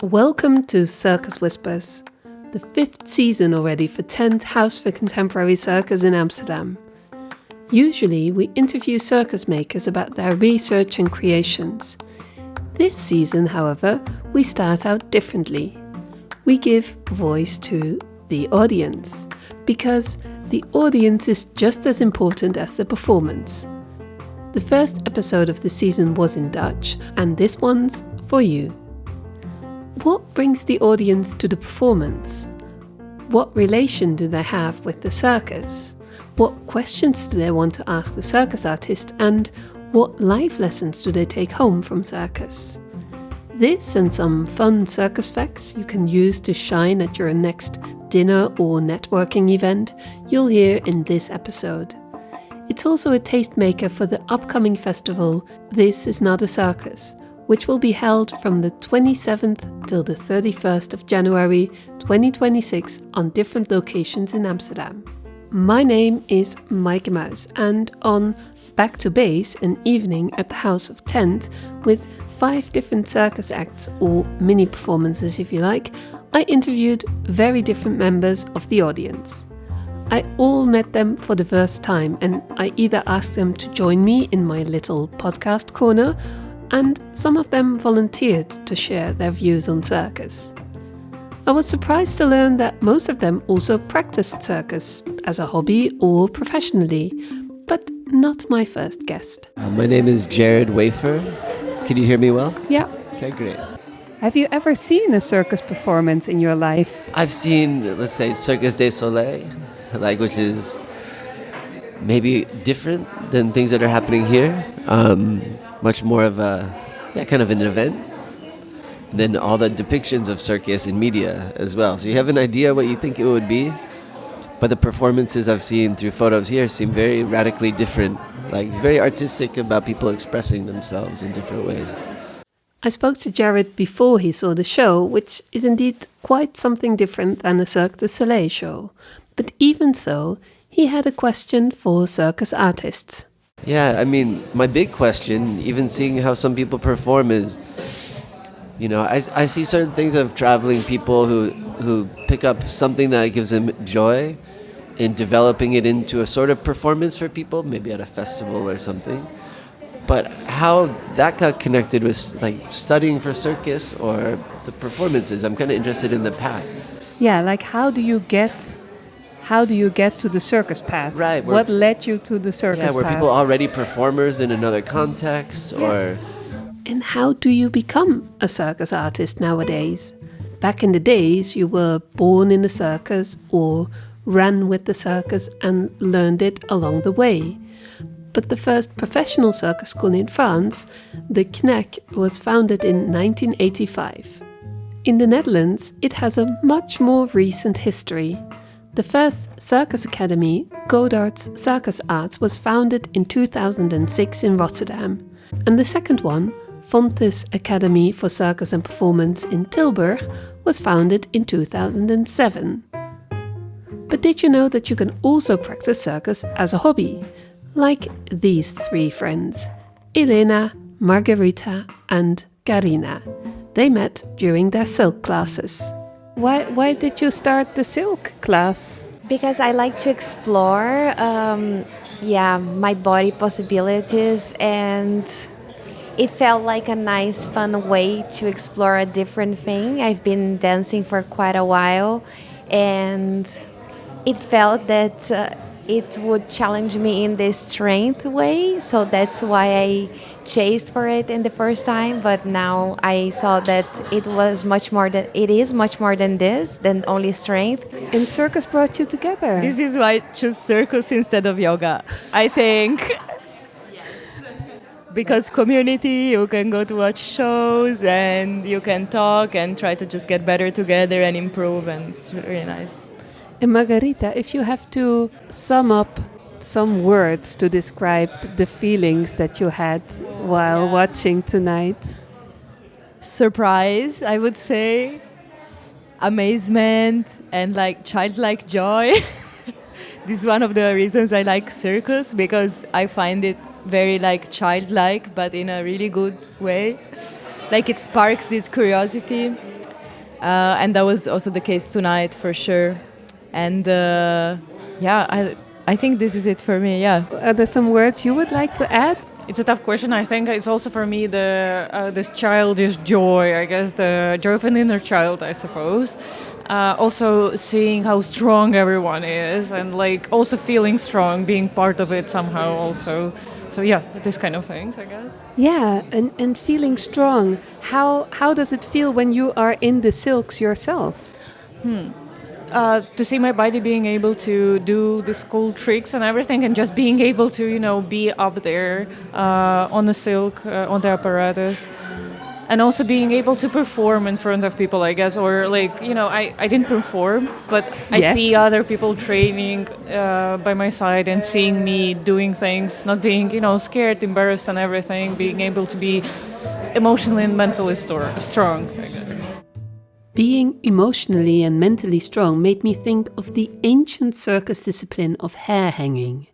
Welcome to Circus Whispers, the 5th season already for Tent House for Contemporary Circus in Amsterdam. Usually we interview circus makers about their research and creations. This season, however, we start out differently. We give voice to the audience, because the audience is just as important as the performance. The first episode of the season was in Dutch, and this one's for you. What brings the audience to the performance? What relation do they have with the circus? What questions do they want to ask the circus artist? And what life lessons do they take home from circus? This and some fun circus facts you can use to shine at your next dinner or networking event you'll hear in this episode. It's also a tastemaker for the upcoming festival This Is Not a Circus, which will be held from the 27th till the 31st of January 2026 on different locations in Amsterdam. My name is Maaike Muis, and on Back to Base, an evening at the House of Tent with 5 different circus acts, or mini performances if you like, I interviewed very different members of the audience. I all met them for the first time, and I either asked them to join me in my little podcast corner, and some of them volunteered to share their views on circus. I was surprised to learn that most of them also practiced circus as a hobby or professionally, but not my first guest. My name is Jared Wafer. Can you hear me well? Yeah. Okay, great. Have you ever seen a circus performance in your life? I've seen, let's say, Circus Deze, which is maybe different than things that are happening here. Much more of kind of an event. And then all the depictions of circus in media as well. So you have an idea what you think it would be, but the performances I've seen through photos here seem very radically different, very artistic about people expressing themselves in different ways. I spoke to Jared before he saw the show, which is indeed quite something different than a Cirque du Soleil show. But even so, he had a question for circus artists. Yeah, my big question, even seeing how some people perform is, I see certain things of traveling people who pick up something that gives them joy in developing it into a sort of performance for people, maybe at a festival or something. But how that got connected with studying for circus or the performances, I'm kind of interested in the path. Yeah, how do you get to the circus path? Right. What led you to the circus path? Yeah, were people already performers in another context, or... And how do you become a circus artist nowadays? Back in the days, you were born in the circus or ran with the circus and learned it along the way. But the first professional circus school in France, the Knek, was founded in 1985. In the Netherlands, it has a much more recent history. The first circus academy, Godard's Circus Arts, was founded in 2006 in Rotterdam. And the second one, Fontes Academy for Circus and Performance in Tilburg, was founded in 2007. But did you know that you can also practice circus as a hobby? Like these 3 friends, Elena, Margarita and Karina. They met during their silk classes. Why did you start the silk class? Because I like to explore my body possibilities, and it felt like a nice, fun way to explore a different thing. I've been dancing for quite a while, and it felt that it would challenge me in this strength way, so that's why I chased for it in the first time. But now I saw that it is much more than this, than only strength. And circus brought you together. This is why I choose circus instead of yoga, I think. Yes. Because community, you can go to watch shows and you can talk and try to just get better together and improve, and it's really nice. And Margarita, if you have to sum up some words to describe the feelings that you had while watching tonight. Surprise, I would say. Amazement and childlike joy. This is one of the reasons I like circus, because I find it very childlike, but in a really good way. It sparks this curiosity And that was also the case tonight for sure. And I think this is it for me, yeah. Are there some words you would like to add? It's a tough question. I think it's also for me this childish joy, I guess, the joy of an inner child, I suppose. Also seeing how strong everyone is and like also feeling strong, being part of it somehow also. So yeah, this kind of things, I guess. Yeah, and feeling strong. How does it feel when you are in the silks yourself? To see my body being able to do these cool tricks and everything, and just being able to, be up there on the silk, on the apparatus, and also being able to perform in front of people, I guess, or I didn't perform, but I see other people training by my side and seeing me doing things, not being, scared, embarrassed, and everything, being able to be emotionally and mentally strong, I guess. Being emotionally and mentally strong made me think of the ancient circus discipline of hair hanging.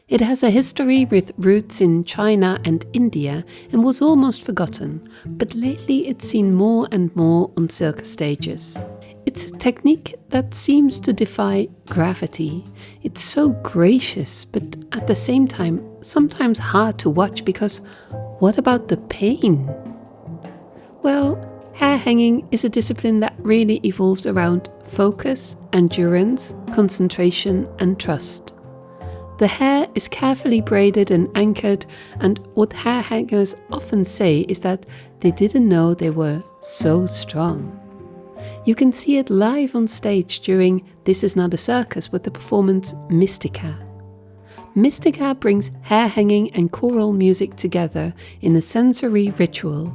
It has a history with roots in China and India and was almost forgotten, but lately it's seen more and more on circus stages. It's a technique that seems to defy gravity. It's so gracious, but at the same time, sometimes hard to watch because what about the pain? Well, hair hanging is a discipline that really evolves around focus, endurance, concentration, and trust. The hair is carefully braided and anchored, and what hair hangers often say is that they didn't know they were so strong. You can see it live on stage during This Is Not a Circus with the performance Mystica. Mystica brings hair hanging and choral music together in a sensory ritual.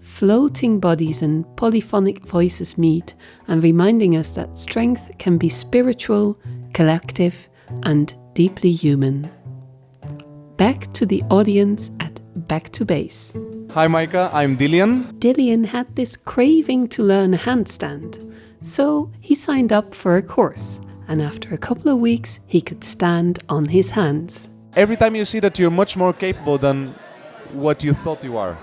Floating bodies and polyphonic voices meet and reminding us that strength can be spiritual, collective, and deeply human. Back to the audience at Back to Base. Hi Maaike, I'm Dillian. Dillian had this craving to learn a handstand, so he signed up for a course, and after a couple of weeks he could stand on his hands. Every time you see that you're much more capable than what you thought you are.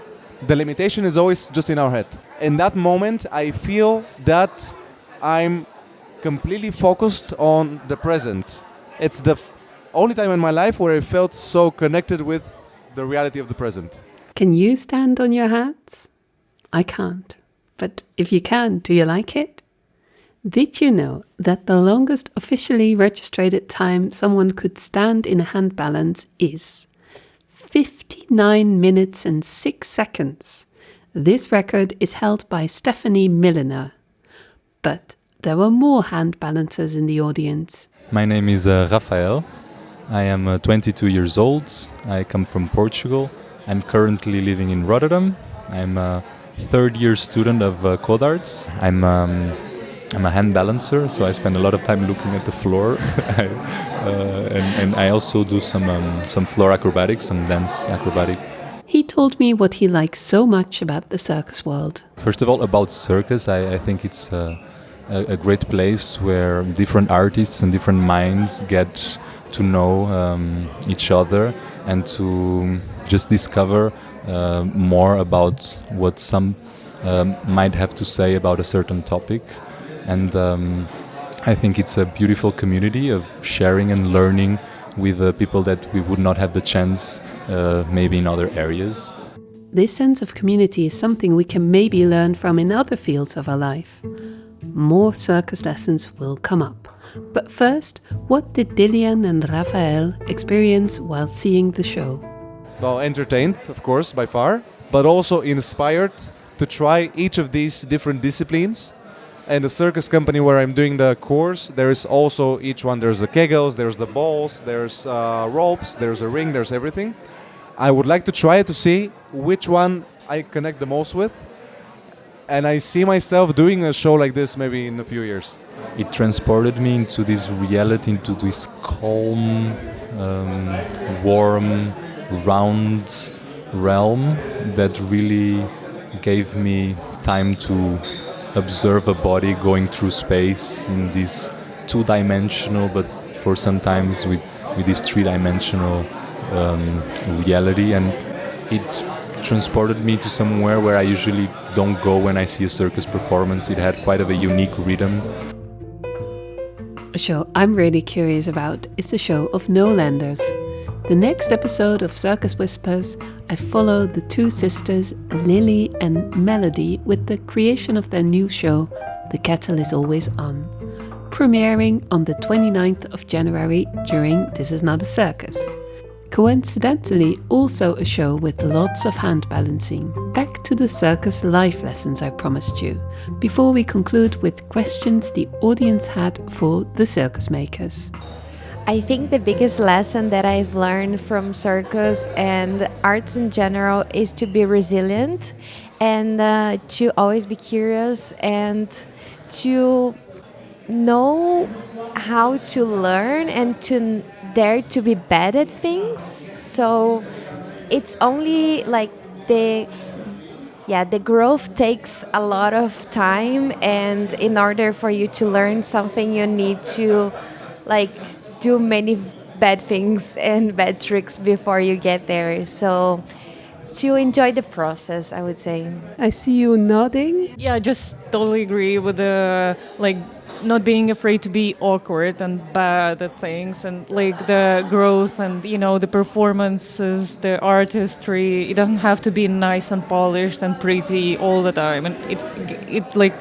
The limitation is always just in our head. In that moment, I feel that I'm completely focused on the present. It's the only time in my life where I felt so connected with the reality of the present. Can you stand on your hands? I can't. But if you can, do you like it? Did you know that the longest officially registered time someone could stand in a hand balance is 59 minutes and 6 seconds. This record is held by Stephanie Milliner. But there were more hand balancers in the audience. My name is Rafael. I am 22 years old. I come from Portugal. I'm currently living in Rotterdam. I'm a third-year student of Codarts. I'm a hand balancer, so I spend a lot of time looking at the floor. and I also do some floor acrobatics, some dance acrobatic. He told me what he likes so much about the circus world. First of all, about circus, I think it's a great place where different artists and different minds get to know each other and to just discover more about what some might have to say about a certain topic. And I think it's a beautiful community of sharing and learning with people that we would not have the chance maybe in other areas. This sense of community is something we can maybe learn from in other fields of our life. More circus lessons will come up. But first, what did Dillian and Rafael experience while seeing the show? Well, entertained, of course, by far, but also inspired to try each of these different disciplines. And the circus company where I'm doing the course, there is also each one. There's the kegels, there's the balls, there's ropes, there's a ring, there's everything. I would like to try to see which one I connect the most with. And I see myself doing a show like this maybe in a few years. It transported me into this reality, into this calm, warm, round realm that really gave me time to observe a body going through space in this two-dimensional, but for sometimes with this three-dimensional reality, and it transported me to somewhere where I usually don't go when I see a circus performance. It had quite of a unique rhythm. A show I'm really curious about is the show of No-Landers. The next episode of Circus Whispers, I follow the two sisters, Lily and Melody, with the creation of their new show, The Kettle is Always On, premiering on the 29th of January during This Is Not a Circus. Coincidentally, also a show with lots of hand balancing. Back to the circus life lessons I promised you, before we conclude with questions the audience had for the circus makers. I think the biggest lesson that I've learned from circus and arts in general is to be resilient and to always be curious and to know how to learn and to dare to be bad at things. So it's only like the growth takes a lot of time, and in order for you to learn something you need to like do many bad things and bad tricks before you get there. So to enjoy the process, I would say. I see you nodding. Yeah, I just totally agree with the not being afraid to be awkward and bad at things, and like the growth and the performances, the artistry. It doesn't have to be nice and polished and pretty all the time, and it like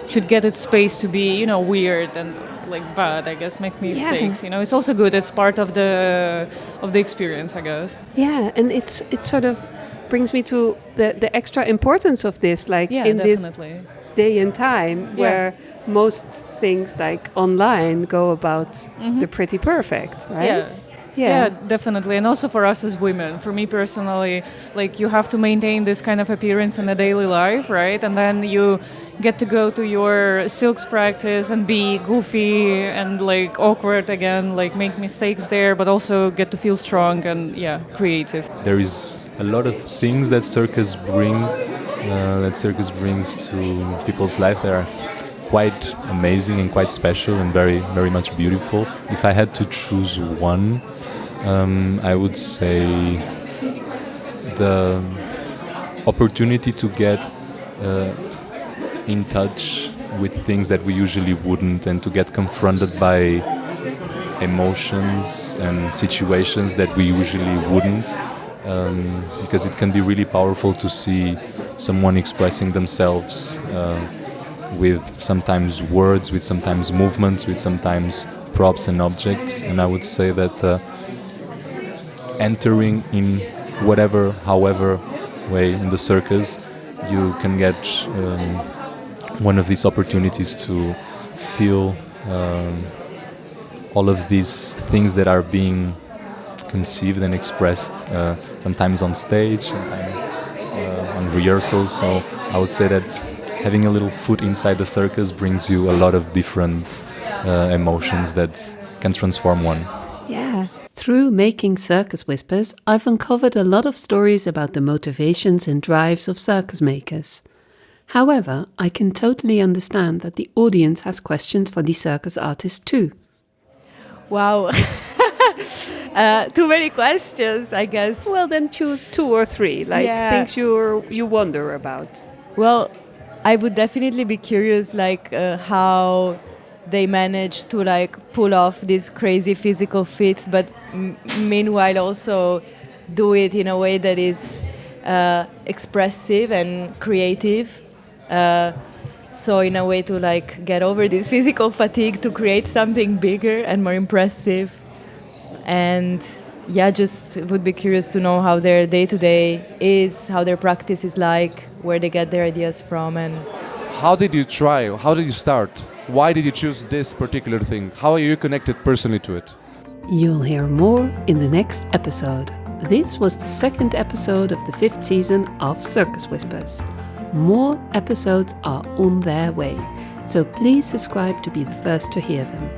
should get its space to be weird and like bad, I guess, make mistakes. It's also good. It's part of the experience, I guess. Yeah, and it sort of brings me to the extra importance of this, in definitely. This day and time where most things like online go about the pretty perfect, right? Yeah, definitely. And also for us as women, for me personally, like you have to maintain this kind of appearance in a daily life, right? And then you get to go to your silks practice and be goofy and like awkward again, like make mistakes there, but also get to feel strong and creative. There is a lot of things that circus brings to people's life that are quite amazing and quite special and very, very much beautiful. If I had to choose one, I would say the opportunity to get in touch with things that we usually wouldn't, and to get confronted by emotions and situations that we usually wouldn't, because it can be really powerful to see someone expressing themselves with sometimes words, with sometimes movements, with sometimes props and objects. And I would say that entering in however way in the circus, you can get one of these opportunities to feel all of these things that are being conceived and expressed, sometimes on stage, sometimes on rehearsals. So I would say that having a little foot inside the circus brings you a lot of different emotions that can transform one. Yeah. Through making Circus Whispers, I've uncovered a lot of stories about the motivations and drives of circus makers. However, I can totally understand that the audience has questions for the circus artists too. Wow. Too many questions, I guess. Well, then choose 2 or 3, things you wonder about. Well, I would definitely be curious, how they manage to pull off these crazy physical feats, but meanwhile also do it in a way that is expressive and creative. So in a way to get over this physical fatigue to create something bigger and more impressive. And just would be curious to know how their day-to-day is, how their practice is like, where they get their ideas from. And how did you try? How did you start? Why did you choose this particular thing? How are you connected personally to it? You'll hear more in the next episode. This was the 2nd episode of the 5th season of Circus Whispers. More episodes are on their way, so please subscribe to be the first to hear them.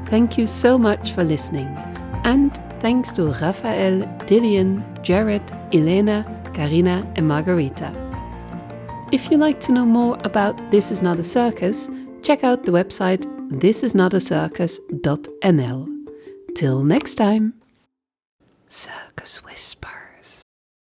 Thank you so much for listening, and thanks to Raphael, Dillian, Jared, Elena, Karina and Margarita. If you'd like to know more about This Is Not a Circus, check out the website thisisnotacircus.nl. Till next time. Circus Whispers.